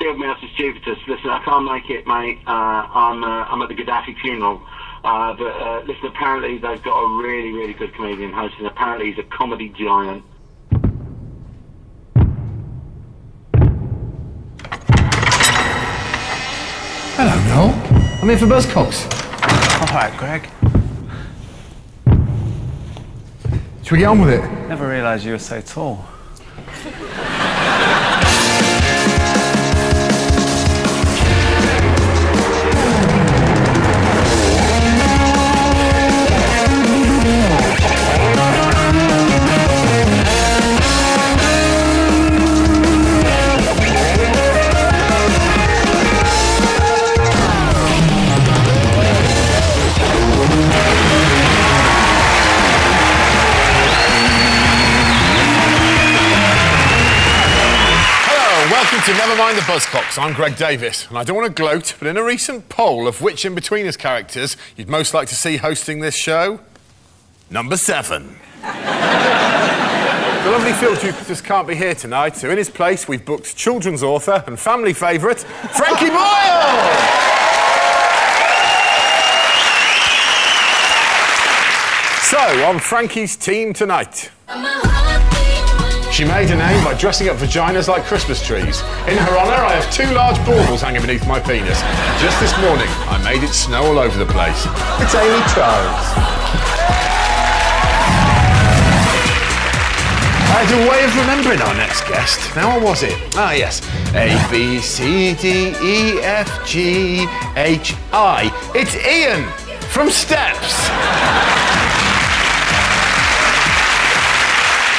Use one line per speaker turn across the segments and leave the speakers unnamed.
Field Mouse is stupidest. Listen, I can't make it, mate. I'm at the Gaddafi funeral. But listen, apparently they've got a really, really good comedian hosting. Apparently he's a comedy giant.
Hello, Noel. I'm here for Buzzcocks.
All right, Greg.
Should we get on with it?
Never realised you were so tall.
Welcome to Never Mind the Buzzcocks. I'm Greg Davis, and I don't want to gloat, but in a recent poll of which In-Betweeners characters you'd most like to see hosting this show, number 7. The lovely Phil Duke just can't be here tonight, so in his place we've booked children's author and family favourite, Frankie Boyle! So, on Frankie's team tonight. She made a name by dressing up vaginas like Christmas trees. In her honour, I have 2 large baubles hanging beneath my penis. Just this morning, I made it snow all over the place. It's Amy Charles. I had a way of remembering our next guest. Now, what was it? Ah, yes. A, B, C, D, E, F, G, H, I. It's Ian from Steps.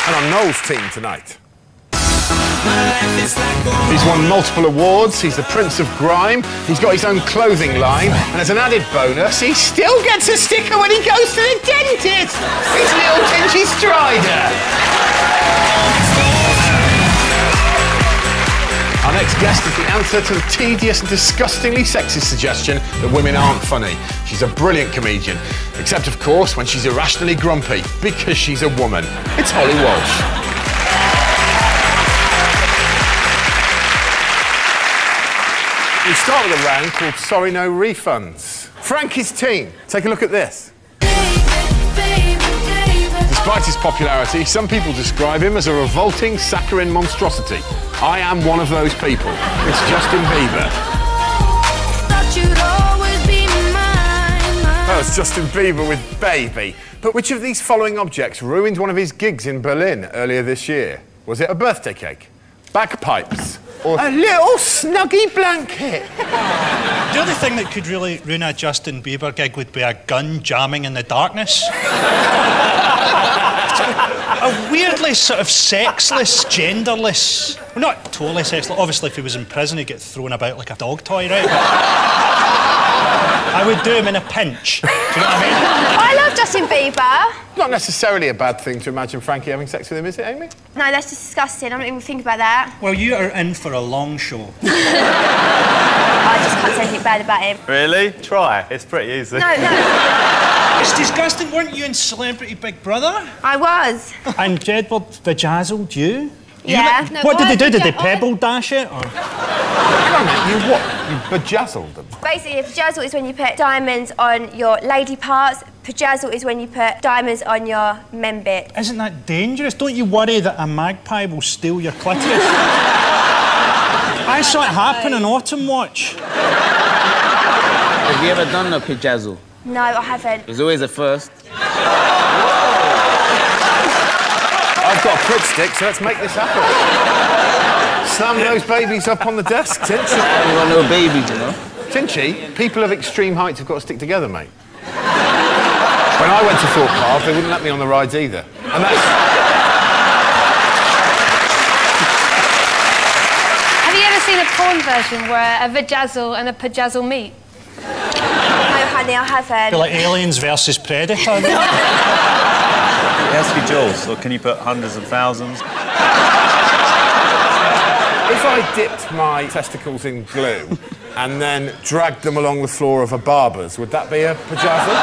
And on Noel's team tonight. He's won multiple awards, he's the Prince of Grime, he's got his own clothing line, and as an added bonus, he still gets a sticker when he goes to the dentist! He's little Tinchy Strider! Our next guest is the answer to the tedious and disgustingly sexist suggestion that women aren't funny. She's a brilliant comedian, except of course when she's irrationally grumpy, because she's a woman. It's Holly Walsh. We start with a round called Sorry No Refunds. Frankie's team, take a look at this. Despite his popularity, some people describe him as a revolting saccharine monstrosity. I am one of those people. It's Justin Bieber. Oh, it's Justin Bieber with Baby. But which of these following objects ruined one of his gigs in Berlin earlier this year? Was it a birthday cake, bagpipes, or a little snuggy blanket?
The only thing that could really ruin a Justin Bieber gig would be a gun jamming in the darkness. A weirdly sort of sexless, genderless... Well, not totally sexless. Obviously, if he was in prison, he'd get thrown about like a dog toy, right? I would do him in a pinch. Do you know what I mean?
I love Justin Bieber.
Not necessarily a bad thing to imagine Frankie having sex with him, is it, Amy?
No, that's just disgusting. I don't even think about that.
Well, you are in for a long show.
I just can't say anything bad about him.
Really? Try. It's pretty easy.
No.
It's disgusting. Weren't you in Celebrity Big Brother?
I was.
And Jedward bejazzled you?
Yeah.
What did they do? Did they pebble dash it? Or?
Hang on, mate, you what? You bejazzled them?
Basically, bejazzle is when you put diamonds on your lady parts. Bejazzle is when you put diamonds on your men bits.
Isn't that dangerous? Don't you worry that a magpie will steal your clitoris? I saw it happen in Autumn Watch.
Have you ever done a bejazzle?
No, I haven't.
There's always a first.
I've got a Pritt stick, so let's make this happen. Slam those babies up on the desk, Tinchy.
You want no babies, you know?
Tinchy, people of extreme heights have got to stick together, mate. When I went to Thorpe Park, they wouldn't let me on the rides either. And that's...
Have you ever seen a porn version where a vajazzle and a pajazzle meet?
No, honey, I haven't.
Feel like Aliens versus Predator.
It has to be Jules, or can you put hundreds and thousands?
If I dipped my testicles in glue and then dragged them along the floor of a barber's, would that be a pajazzle?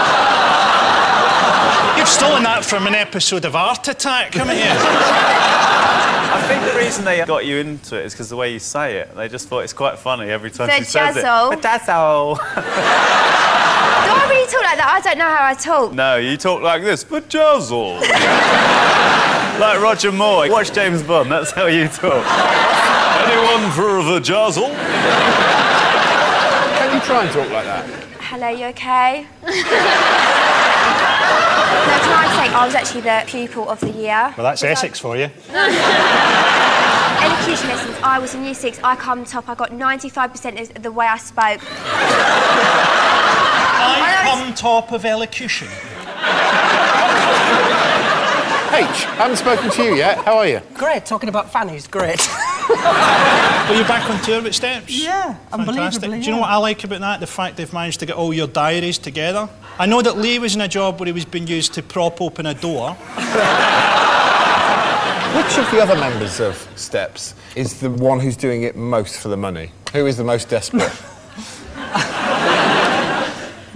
You've stolen that from an episode of Art Attack, haven't you?
I think the reason they got you into it is because the way you say it. They just thought it's quite funny every time she says it. Vajazzle.
Do I really talk like that? I don't know how I talk.
No, you talk like this. Vajazzle. Like Roger Moore. Watch James Bond, that's how you talk. Anyone for a vajazzle?
Can you try and talk like that?
Hello, you okay? No, can I say, I was actually the pupil of the year.
Well, that's Essex for you.
Elocution lessons, I was in Year 6, I come top, I got 95% of the way I spoke.
I come top of elocution.
H, I haven't spoken to you yet. How are you?
Great, talking about fannies, great.
Well, you're back on tour with Steps?
Yeah, unbelievably.
Do you know what I like about that? The fact they've managed to get all your diaries together. I know that Lee was in a job where he was being used to prop open a door.
Which of the other members of Steps is the one who's doing it most for the money? Who is the most desperate?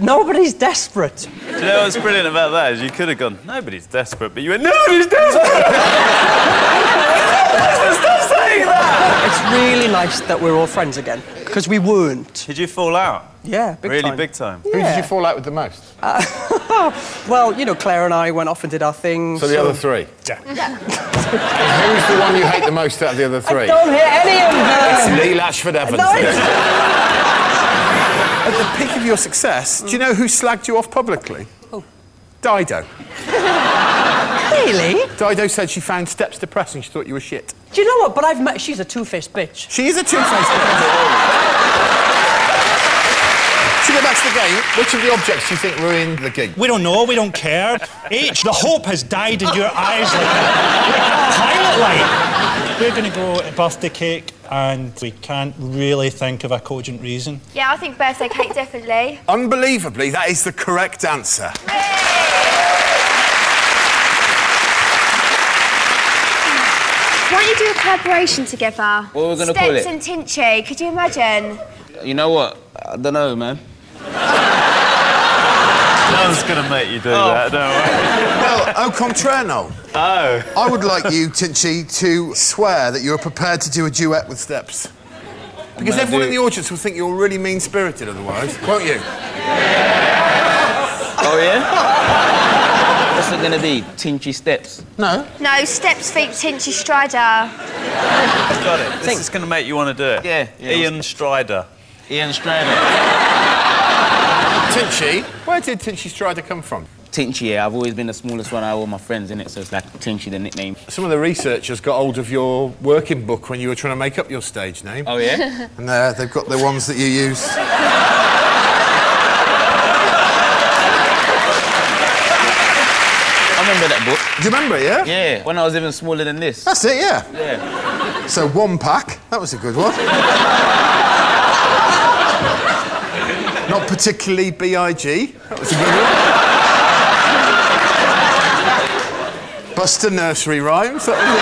Nobody's desperate.
Do you know what's brilliant about that is you could have gone, nobody's desperate, but you went, nobody's desperate! Stop saying that!
It's really nice that we're all friends again, because we weren't.
Did you fall out?
Yeah, big time.
Really big time?
Yeah.
Who did you fall out with the most?
Well, you know, Claire and I went off and did our thing.
So the other three?
Yeah.
Who's the one you hate the most out of the other three?
I don't hate any of them!
It's Lee Lashford Evans.
No,
At the peak of your success, do you know who slagged you off publicly?
Who?
Dido.
Really?
Dido said she found Steps depressing. She thought you were shit.
Do you know what? But I've met... She's a two-faced bitch.
She is a two-faced bitch. To get back to the game, which of the objects do you think ruined the gig?
We don't know, we don't care. H, the hope has died in your eyes like a pilot light. We're going to go birthday cake, and we can't really think of a cogent reason.
Yeah, I think birthday cake, definitely.
Unbelievably, that is the correct answer.
Why don't you do a collaboration together?
What are we going to call it?
Steps and Tinchy, could you imagine?
You know what? I don't know, man.
No one's going to make you do that, don't worry.
Well, au contraire, Noel.
Oh.
I would like you, Tinchy, to swear that you're prepared to do a duet with Steps. Because everyone in the audience will think you're really mean-spirited otherwise, won't you?
Oh, yeah? What's it going to be? Tinchy Steps?
No.
No, Steps feet Tinchy Strider.
I've got it. This is going to make you want to do it.
Yeah.
Ian Strider.
Ian Strider.
Tinchy, where did Tinchy Strider come from?
Tinchy, yeah. I've always been the smallest one out of all my friends, innit? So it's like Tinchy, the nickname.
Some of the researchers got hold of your working book when you were trying to make up your stage name.
Oh, yeah?
And they've got the ones that you use.
I remember that book.
Do you remember it, yeah?
Yeah, when I was even smaller than this.
That's it, yeah.
Yeah.
So, one pack. That was a good one. Not particularly B.I.G. That was a good one. Buster Nursery Rhymes. That was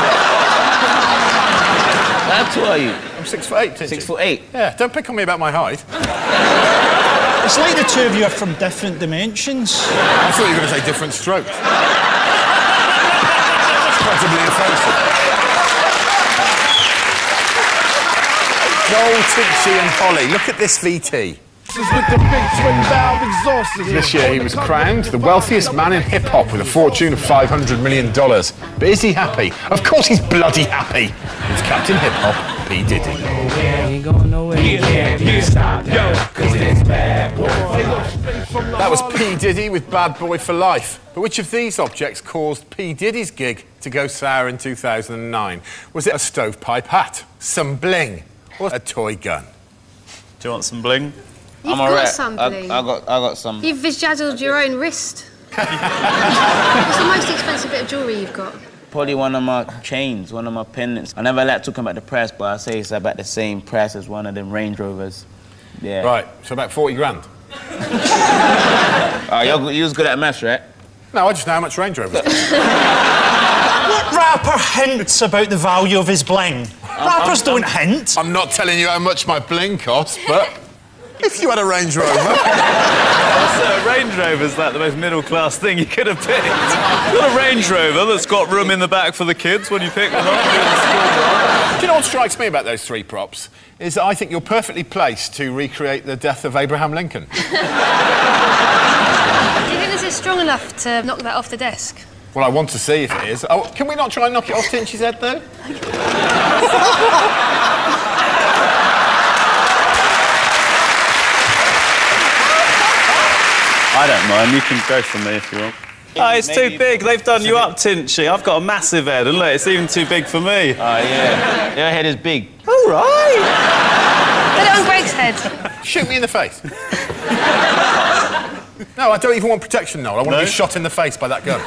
How tall are you?
I'm 6'8", Tinchy.
6'8".
Yeah, don't pick on me about my height.
It's like the two of you are from different dimensions.
I thought you were going to say different strokes. It's possibly offensive. Noel, Tinchy and Holly, look at this VT. This year he was crowned the wealthiest man in hip-hop with a fortune of $500 million. But is he happy? Of course he's bloody happy. It's Captain Hip-Hop, P. Diddy. That was P. Diddy with Bad Boy for Life. But which of these objects caused P. Diddy's gig to go sour in 2009? Was it a stovepipe hat, some bling, or a toy gun?
Do you want some bling?
You've
I'm
got
alright.
something.
I got some.
You've vajazzled your own wrist. What's the most expensive bit of jewellery you've got?
Probably one of my chains, one of my pendants. I never like talking about the price, but I say it's about the same price as one of them Range Rovers. Yeah.
Right, so about 40 grand.
You was good at maths, right?
No, I just know how much Range Rovers.
What rapper hints about the value of his bling? Rappers don't hint.
I'm not telling you how much my bling costs, but If you had a Range Rover.
Also, a Range Rover's like the most middle-class thing you could have picked. You've got a Range Rover that's got room in the back for the kids when you pick them up.
Do you know what strikes me about those three props? Is that I think you're perfectly placed to recreate the death of Abraham Lincoln.
Do you think this is strong enough to knock that off the desk?
Well, I want to see if it is. Oh, can we not try and knock it off Tinch's head, though?
I don't mind. You can go for me if you want. Oh, it's too big. They've done you up, Tinchy. I've got a massive head, and look, it's even too big for me.
Oh, yeah. Your head is big.
All right.
Put it on Greg's head.
Shoot me in the face. No, I don't even want protection, Noel. I want to be shot in the face by that gun.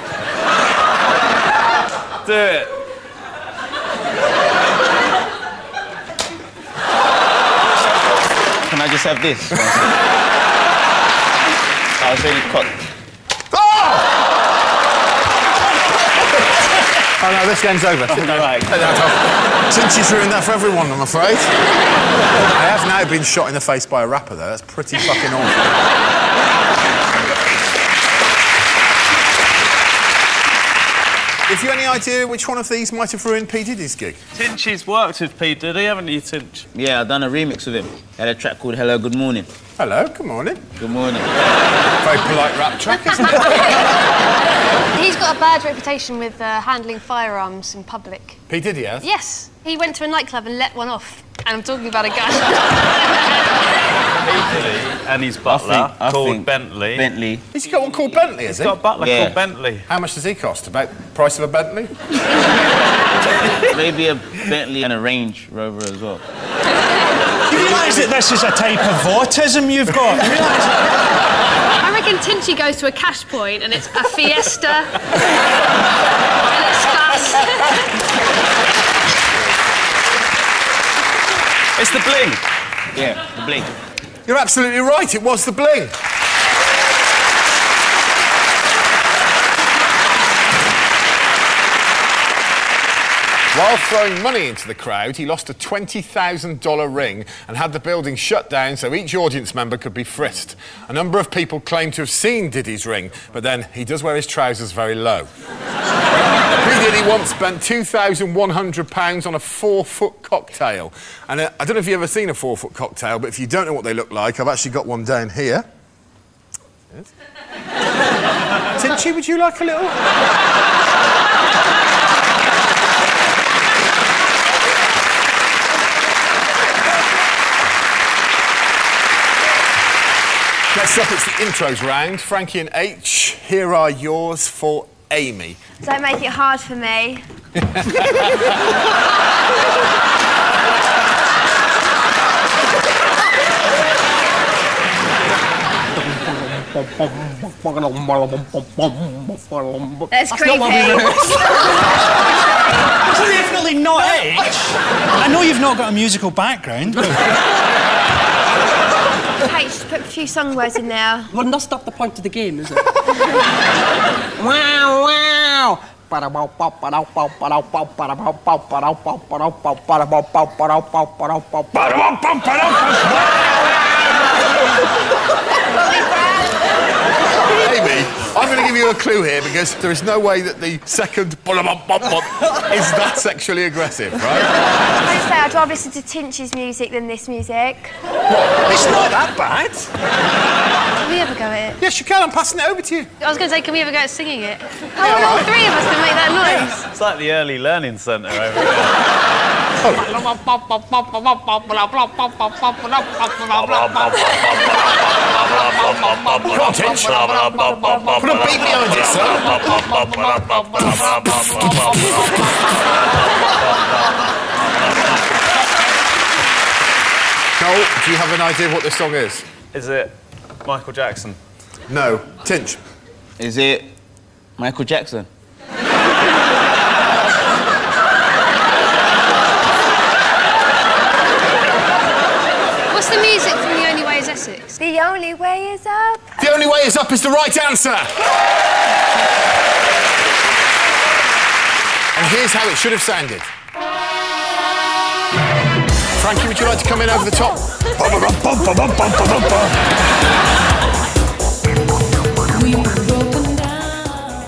Do it.
Can I just have this? I was really cocked.
Oh, no, this game's over.
Right.
Tinchy's ruined that for everyone, I'm afraid. I have now been shot in the face by a rapper, though. That's pretty fucking awful. Have you any idea which one of these might have ruined P. Diddy's gig?
Tinchy's worked with P. Diddy, haven't you, Tinch?
Yeah, I've done a remix with him. Had a track called Hello, Good Morning.
Hello, good morning.
Good morning.
Very polite rap track, isn't it?
He's got a bad reputation with handling firearms in public.
P. Diddy has?
Yes. He went to a nightclub and let one off. And I'm talking about a gun.
P. Diddy and his butler called Bentley.
Bentley.
He's got one called Bentley, has he?
He's got a butler called Bentley.
How much does he cost? About the price of a Bentley?
Maybe a Bentley and a Range Rover as well.
You realise that this is a type of autism you've got? You realise that?
I reckon Tinchy goes to a cash point and it's a Fiesta and it's fast.
It's the bling.
Yeah, the bling.
You're absolutely right, it was the bling. While throwing money into the crowd, he lost a $20,000 ring and had the building shut down so each audience member could be frisked. A number of people claim to have seen Diddy's ring, but then he does wear his trousers very low. P. Diddy once spent £2,100 on a 4-foot cocktail. And I don't know if you've ever seen a 4-foot cocktail, but if you don't know what they look like, I've actually got one down here. Yes. Tinchy, would you like a little? Next up, it's the intros round. Frankie and H, here are yours for Amy.
Don't make it hard for me. That's creepy.
It's definitely not H. I know you've not got a musical background.
Hey, just put a few song words in there.
Well, that's not the point of the game, is it? Wow, wow.
Amy, I'm going to give you a clue here because there is no way that the second is that sexually aggressive, right?
I'd say I'd rather listen to Tinchy's music than this music.
It's not that bad.
Can we ever go at it?
Yes, you can. I'm passing it over to you.
I was going to say, can we ever go at singing it? How will all three of us can make that noise?
It's like the early learning centre over here.
Come on, Tinch. Put a beat behind it, son. Noel, do you have an idea of what this song is?
Is it Michael Jackson?
No. Tinch.
Is it Michael Jackson?
What's the music from The Only Way is Essex?
The only way is up.
The only way is up is the right answer. And here's how it should have sounded. Frankie, would you like to come in over the top?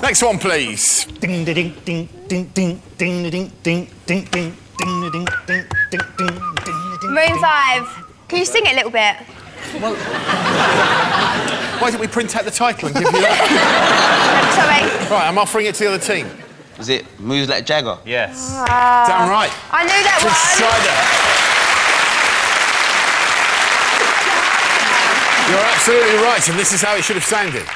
Next one, please.
Ding ding ding ding ding ding ding ding ding ding ding ding ding ding ding.
Maroon 5. Can you sing it a little bit?
Well, why don't we print out the title and give you that?
Sorry.
Right, I'm offering it to the other team.
Is it Moves Like Jagger?
Yes.
Damn right.
I knew that one.
You're absolutely right, and this is how it should have sounded.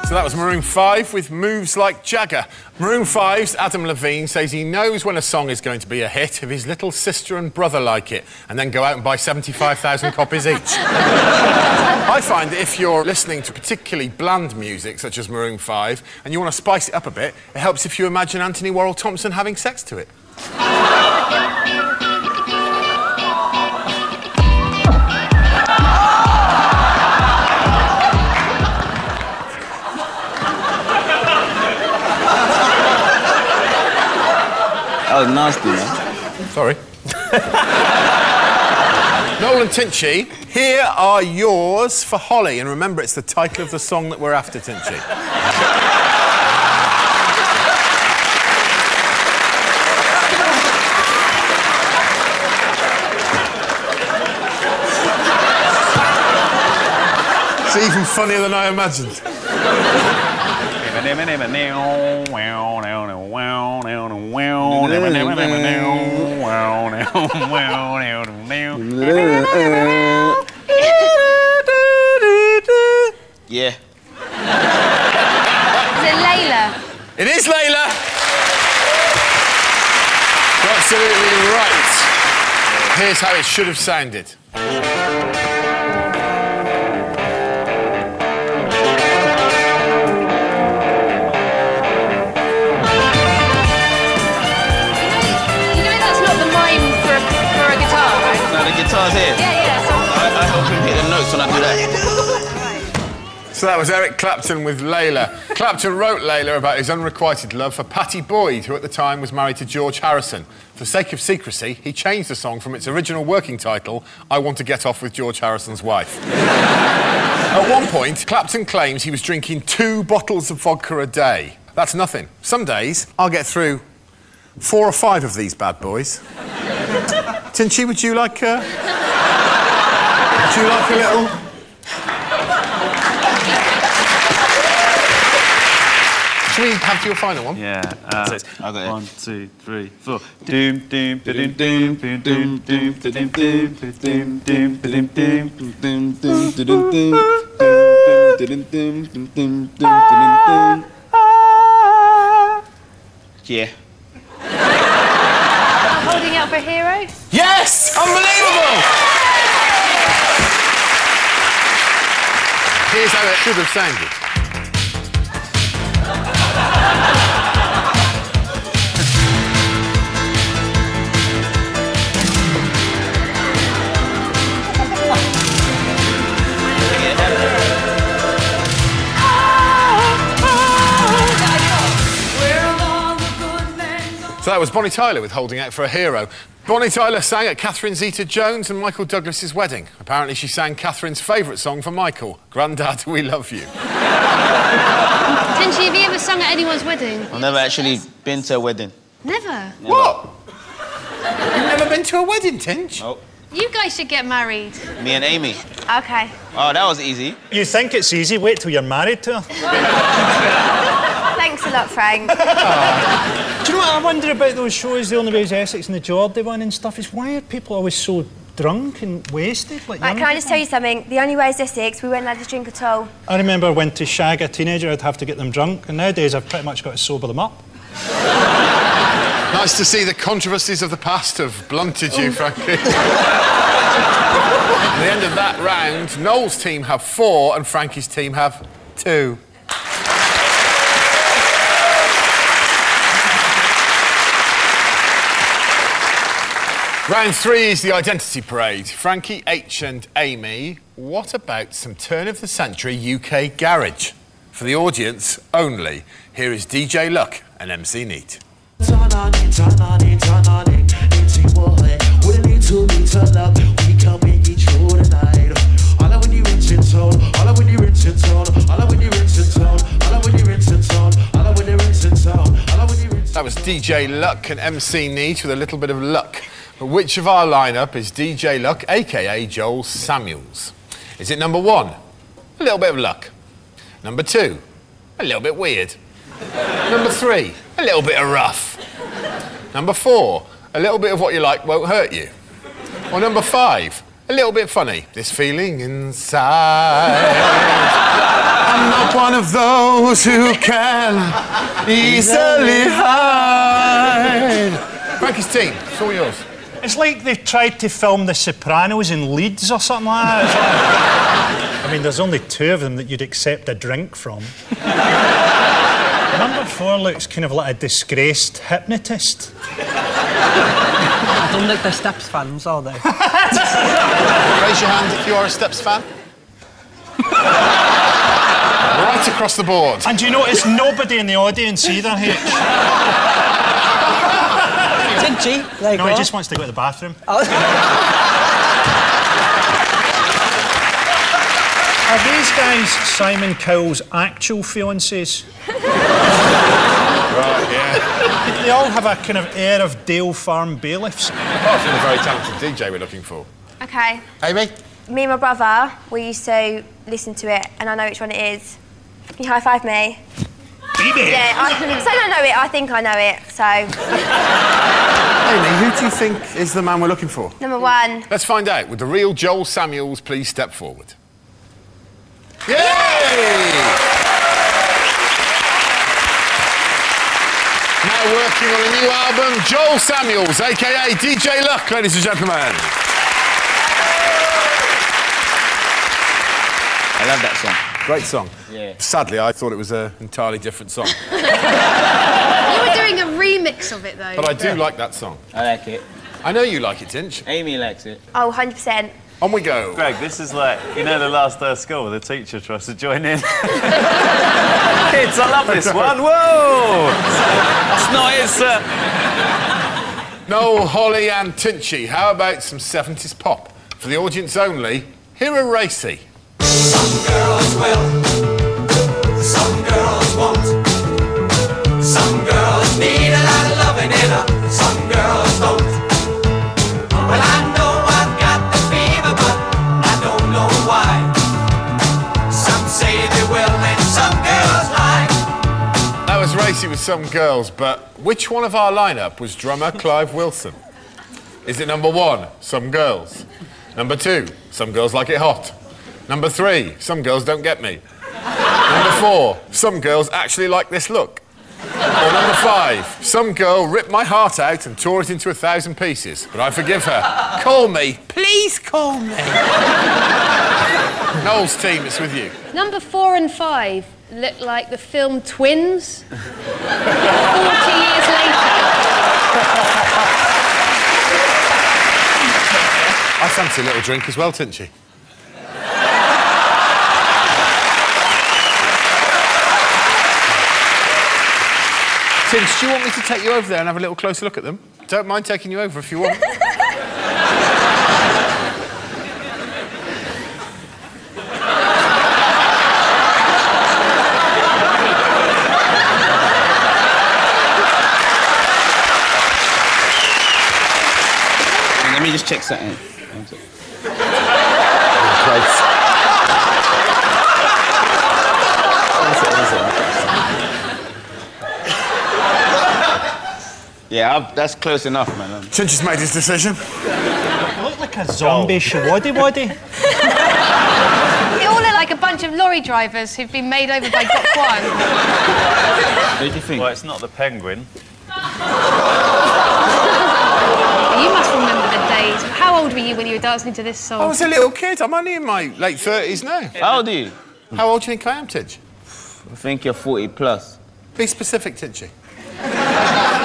So that was Maroon 5 with Moves Like Jagger. Maroon 5's Adam Levine says he knows when a song is going to be a hit if his little sister and brother like it, and then go out and buy 75,000 copies each. I find that if you're listening to particularly bland music, such as Maroon 5, and you want to spice it up a bit, it helps if you imagine Anthony Worrell Thompson having sex to it.
That was nasty, man.
Sorry. Noel and Tinchy, here are yours for Holly. And remember, it's the title of the song that we're after, Tinchy. It's even funnier than I imagined.
Yeah.
Is it Layla?
It is Layla. You're absolutely right. Here's how it should have sounded.
Guitar's here.
Yeah. So
I help him hit the notes when I do that.
So that was Eric Clapton with Layla. Clapton wrote Layla about his unrequited love for Pattie Boyd, who at the time was married to George Harrison. For the sake of secrecy, he changed the song from its original working title, I Want to Get Off with George Harrison's Wife. At one point, Clapton claims he was drinking 2 bottles of vodka a day. That's nothing. Some days, I'll get through 4 or 5 of these bad boys. Tinchy, would you like a little? Should we have your final one?
Yeah.
Okay.
1, 2, 3, 4. Doom, doom, doom, doom, doom, doom, doom, doom, doom, doom, doom, doom, doom.
Yeah.
Holding out for a hero?
Yes! Unbelievable! Here's how it should have sounded. So that was Bonnie Tyler with Holding Out for a Hero. Bonnie Tyler sang at Catherine Zeta-Jones and Michael Douglas's wedding. Apparently she sang Catherine's favourite song for Michael, Grandad, We Love You.
Tinchy, have you ever sung at anyone's wedding?
I've never actually been to a wedding.
Never?
What? You've never been to a wedding, Tinch?
Oh.
You guys should get married.
Me and Amy.
Okay.
Oh, that was easy.
You think it's easy? Wait till you're married to her.
Thanks a lot, Frank.
Do you know what I wonder about those shows, The Only Way is Essex and the Geordie one and stuff, is why are people always so drunk and wasted? Like
Right, can I just tell you something? The Only Way is Essex, we weren't allowed to drink at all.
I remember when to shag a teenager, I'd have to get them drunk, and nowadays I've pretty much got to sober them up.
Nice to see the controversies of the past have blunted you, Frankie. At the end of that round, Noel's team have 4 and Frankie's team have 2. Round 3 is the identity parade. Frankie, H and Amy, what about some turn-of-the-century UK garage? For the audience only, here is DJ Luck and MC Neat.
Turn on it, turn on it, turn on it. It's what we need to be turned up. We can make it through the night. All I when you rinse it on, all I when you rinse it on, all I when you rinse it on, all I when you rinse it on, all I when you rinse it on, all I when you rinse it on.
That was DJ Luck and MC Neat with a little bit of luck. But which of our lineup is DJ Luck, aka Joel Samuels? Is it number 1, a little bit of luck? Number 2, a little bit weird? Number 3, a little bit of rough? Number 4, a little bit of what you like won't hurt you? Or number 5, a little bit funny, this feeling inside? I'm not one of those who can easily hide. Frankie's team, it's all yours.
It's like they tried to film The Sopranos in Leeds or something like that. I mean, there's only 2 of them that you'd accept a drink from. Number 4 looks kind of like a disgraced hypnotist.
I don't think they're Steps fans, are they?
Raise your hand if you are a Steps fan. Right across the board.
And you notice nobody in the audience either, H.
Tinchy, there you go.
No, he just wants to go to the bathroom.
Oh.
Are these guys Simon Cowell's actual fiancés?
Right, yeah.
They all have a kind of air of Dale Farm bailiffs.
Apart from the very talented DJ we're looking for.
Okay.
Amy?
Me and my brother, we used to listen to it, and I know which one it is. Can you high five me?
Baby!
Yeah, I don't know it, I think I know it, so...
Amy, who do you think is the man we're looking for?
Number 1.
Let's find out. Would the real Joel Samuels please step forward? Yay! Now working on a new album, Joel Samuels, a.k.a. DJ Luck, ladies and gentlemen.
I love that song.
Great song.
Yeah.
Sadly, I thought it was an entirely different song.
You were doing a remix of it, though.
But I do like that song.
I like it.
I know you like it, Tinch.
Amy likes it.
Oh, 100%.
On we go.
Greg, this is like, you know, the last day of school where the teacher tries to join in. Kids, I love this one. Whoa! That's not it, sir.
Noel, Holly and Tinchy, how about some 70s pop? For the audience only, here are Racy.
Some girls will, some girls won't. Some girls need a lot of loving in her, some girls don't. Well, I know I've got the fever, but I don't know why. Some say they will and some girls lie.
That was Racy with Some Girls, but which one of our lineup was drummer Clive Wilson? Is it number 1, Some Girls? Number 2, Some Girls Like It Hot? Number 3, Some Girls Don't Get Me? Number 4, Some Girls Actually Like This Look? Or number 5, Some Girl Ripped My Heart Out and Tore It into 1,000 pieces, but I forgive her. Call me. Please call me. Noel's team, it's with you.
Number 4 and 5 look like the film Twins. 40 years later.
I fancy a little drink as well, Tinchy. Tinch, do you want me to take you over there and have a little closer look at them? Don't mind taking you over if you want.
Let me just check something.
Close.
Yeah, that's close enough, man.
Tinch has made his decision.
You look like a zombie shawaddy-waddy.
They all look like a bunch of lorry drivers who've been made over by Doc One.
What do you think?
Well, it's not the penguin.
You must remember the days. How old were you when you were dancing to this song?
I was a little kid. I'm only in my late 30s now.
How old are you?
How old do you think I am, Tinch?
I think you're 40 plus.
Be specific, Tinchy.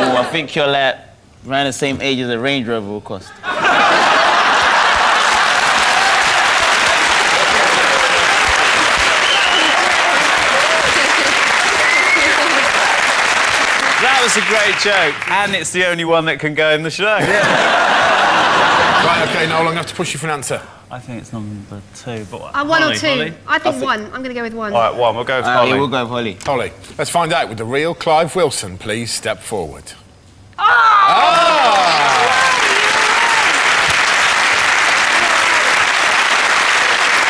Oh, I think you're like around the same age as a Range Rover will cost.
was a great joke, and it's the only one that can go in the show.
Right, OK, Noel, I'm going to have to push you for an answer.
I think it's number 2, but...
one
Holly,
or two.
Holly?
I think 1. I'm going to go with 1.
All right, 1. We'll go with Holly.
Yeah, we'll go with Holly.
Holly, let's find out. With the real Clive Wilson, please step forward.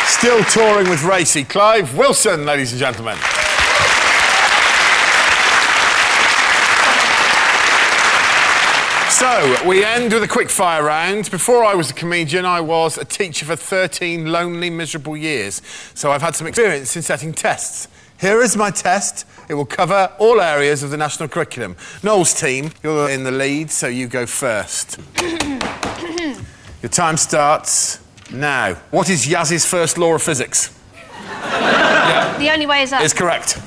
Still touring with Racy, Clive Wilson, ladies and gentlemen. So, we end with a quick fire round. Before I was a comedian, I was a teacher for 13 lonely, miserable years. So I've had some experience in setting tests. Here is my test. It will cover all areas of the national curriculum. Noel's team, you're in the lead, so you go first. Your time starts now. What is Yaz's first law of physics?
The only way is up.
Is correct.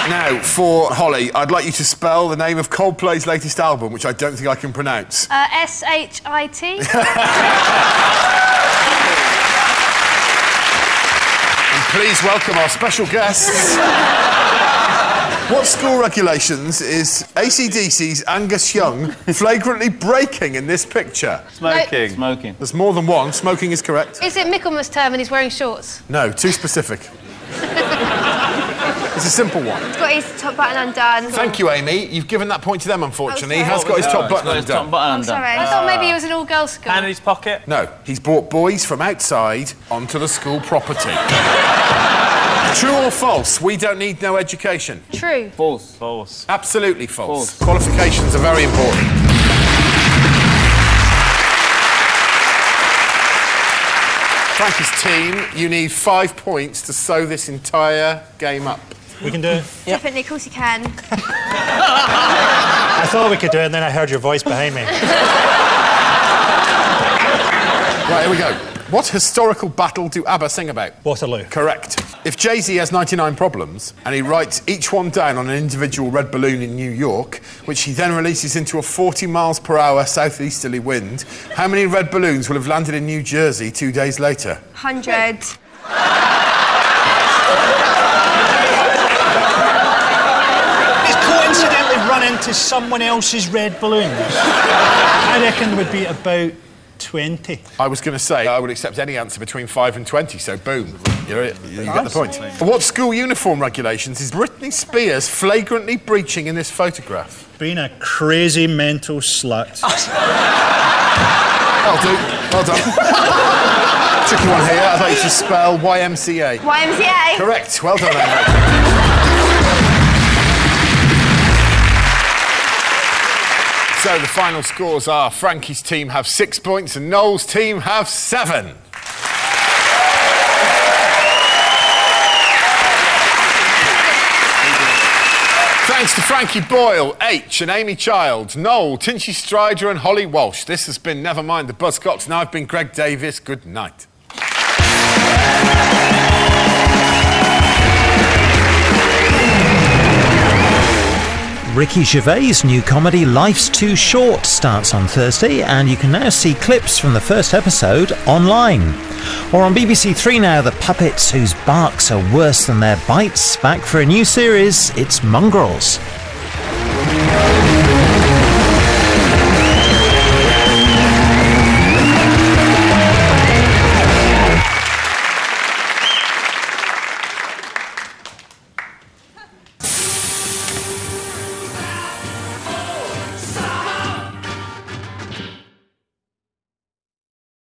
Now, for Holly, I'd like you to spell the name of Coldplay's latest album, which I don't think I can pronounce.
S-H-I-T.
And please welcome our special guests. What school regulations is AC/DC's Angus Young flagrantly breaking in this picture?
Smoking.
Smoking.
There's more than one. Smoking is correct.
Is it Michaelmas term and he's wearing shorts?
No, too specific. It's a simple one.
He's got his top button undone.
Thank you, Amy. You've given that point to them, unfortunately.
Oh,
He has got his top button
Top
undone.
button
I'm
undone.
sorry.
I thought maybe it was an all-girls school.
Hand in his pocket.
No, he's brought boys from outside onto the school property. True or false? We don't need no education.
True.
False.
False.
Absolutely false.
False.
Qualifications are very important. Frankie's team, you need 5 points to sew this entire game up.
We can do it.
Definitely, of course you can.
I thought we could do it, and then I heard your voice behind me.
Right, here we go. What historical battle do ABBA sing about?
Waterloo.
Correct. If Jay-Z has 99 problems and he writes each one down on an individual red balloon in New York, which he then releases into a 40 miles per hour southeasterly wind, how many red balloons will have landed in New Jersey 2 days later?
100.
It's coincidentally run into someone else's red balloons. I reckon there would be about 20.
I was going to say I would accept any answer between 5 and 20, so boom, you get the point. What school uniform regulations is Britney Spears flagrantly breaching in this photograph?
Being a crazy mental slut.
That'll do. Well done. Tricky one here. I'd like you to spell YMCA.
YMCA?
Correct. Well done, Amy. So the final scores are Frankie's team have 6 points and Noel's team have 7. Thanks to Frankie Boyle, H and Amy Childs, Noel, Tinchy Strider and Holly Walsh. This has been Never Mind the Buzzcocks, and I've been Greg Davis. Good night.
Ricky Gervais' new comedy Life's Too Short starts on Thursday, and you can now see clips from the first episode online. Or on BBC Three now, the puppets whose barks are worse than their bites, back for a new series, it's Mongrels.